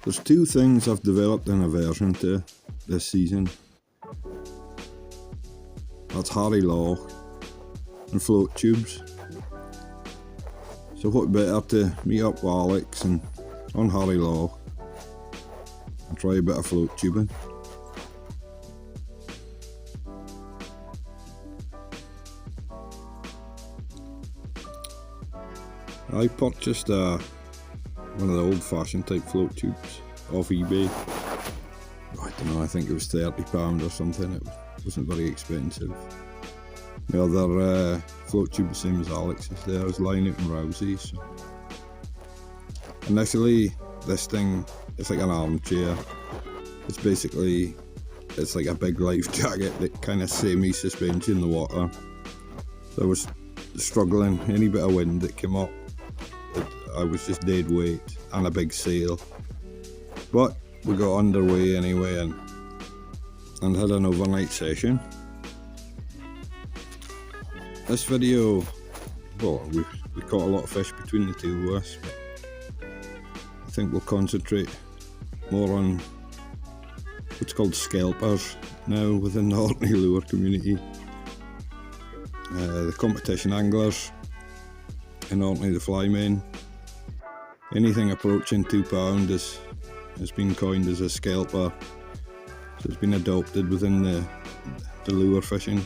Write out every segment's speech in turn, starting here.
There's two things I've developed an aversion to this season. That's Harry Loch and float tubes. So what better to meet up with Alex and on Harry Loch and try a bit of float tubing. I purchased one of the old-fashioned type float tubes off eBay. I don't know, I think it was £30 or something. It wasn't very expensive. The other float tube, the same as Alex's there, is Lynott and Rousey's. So. Initially, this thing, it's like an armchair. It's basically, it's like a big life jacket that kind of semi-suspends you in the water. So I was struggling, any bit of wind that came up, I was just dead weight and a big sail. But we got underway anyway and had an overnight session. This video, well, we caught a lot of fish between the two of us, but I think we'll concentrate more on what's called scalpers now within the Orkney lure community. The competition anglers in Orkney, the flymen, anything approaching £2 has been coined as a scalper, so it's been adopted within the lure fishing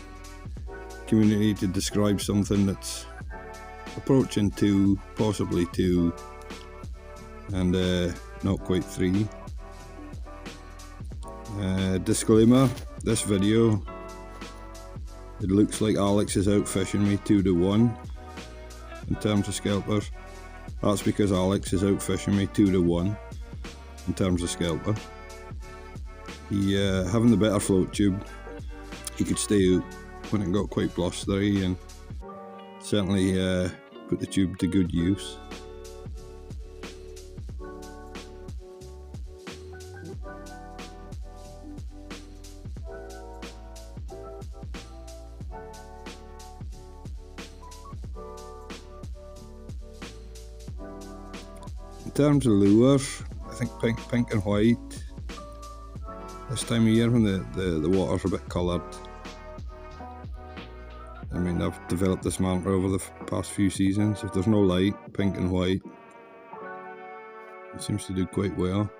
community to describe something that's approaching 2, possibly 2, and not quite 3. Disclaimer, this video, it looks like Alex is out fishing me 2-to-1 in terms of scalpers. That's because Alex is out fishing me 2-to-1 in terms of scalper. He, having the better float tube, he could stay out when it got quite blustery and certainly put the tube to good use. In terms of lures, I think pink and white, this time of year when the water's a bit coloured. I mean, I've developed this mantra over the past few seasons. If there's no light, pink and white, it seems to do quite well.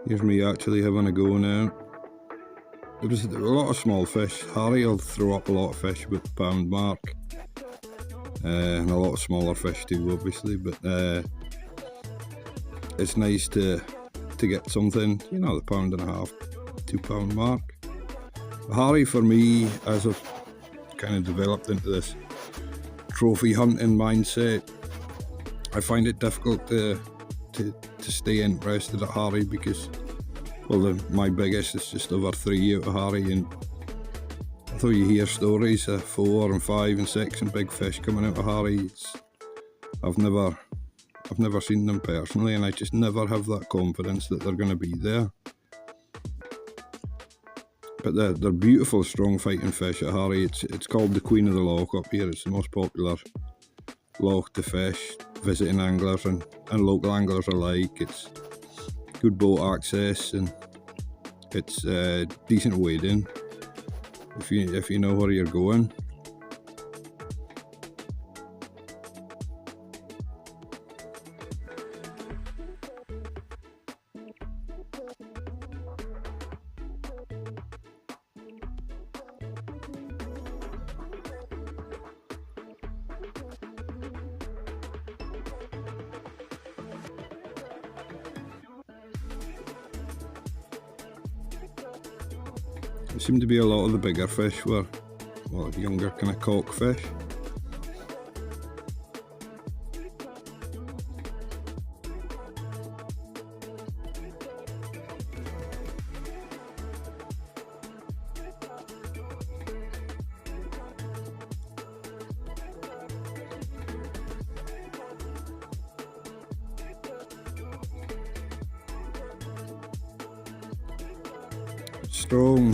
Here's me actually having a go now. There was a lot of small fish. Harry will throw up a lot of fish with the pound mark, and a lot of smaller fish too, obviously. But it's nice to get something, you know, the £1.5, £2 mark. Harry, for me, as I've kind of developed into this trophy hunting mindset, I find it difficult to stay interested at Harry because, well, my biggest is just over 3 out of Harry, and although you hear stories of 4 and 5 and 6 and big fish coming out of Harry, I've never seen them personally, and I just never have that confidence that they're going to be there. But they're beautiful, strong fighting fish at Harry. It's called the Queen of the Loch up here. It's the most popular loch to fish, visiting anglers and local anglers alike. It's good boat access and it's decent wading if you know where you're going. There seem to be a lot of the bigger fish were, well, younger kind of cock fish.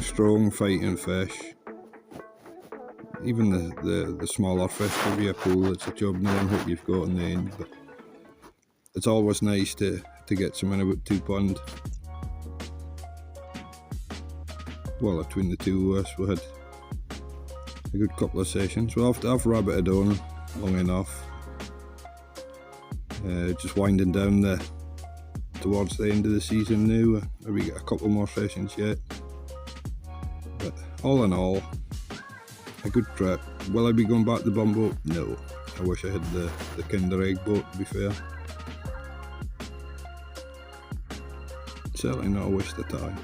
Strong fighting fish. even the smaller fish will be a pool. It's a job knowing what you've got in the end, but it's always nice to get some in about £2. Well, between the two of us, we had a good couple of sessions. Well, I've rabbited on long enough. Just winding down towards the end of the season now. Maybe get a couple more sessions yet. But all in all, a good trip. Will I be going back to the bumboat? No. I wish I had the Kinder Egg boat, to be fair. Certainly not a waste of time.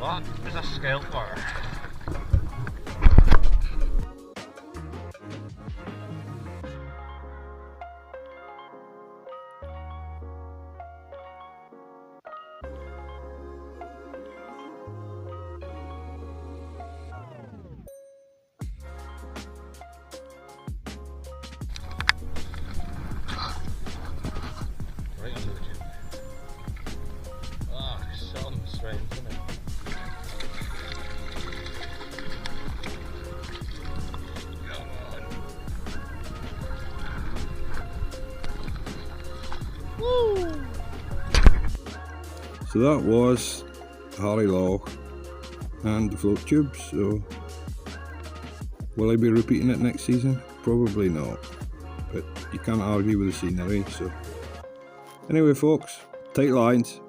That is a scalper. Right under the chin. Ah, something strange, isn't it? So that was Harry Loch and the float tubes. So will I be repeating it next season? Probably not, but you can't argue with the scenery. So anyway folks, tight lines.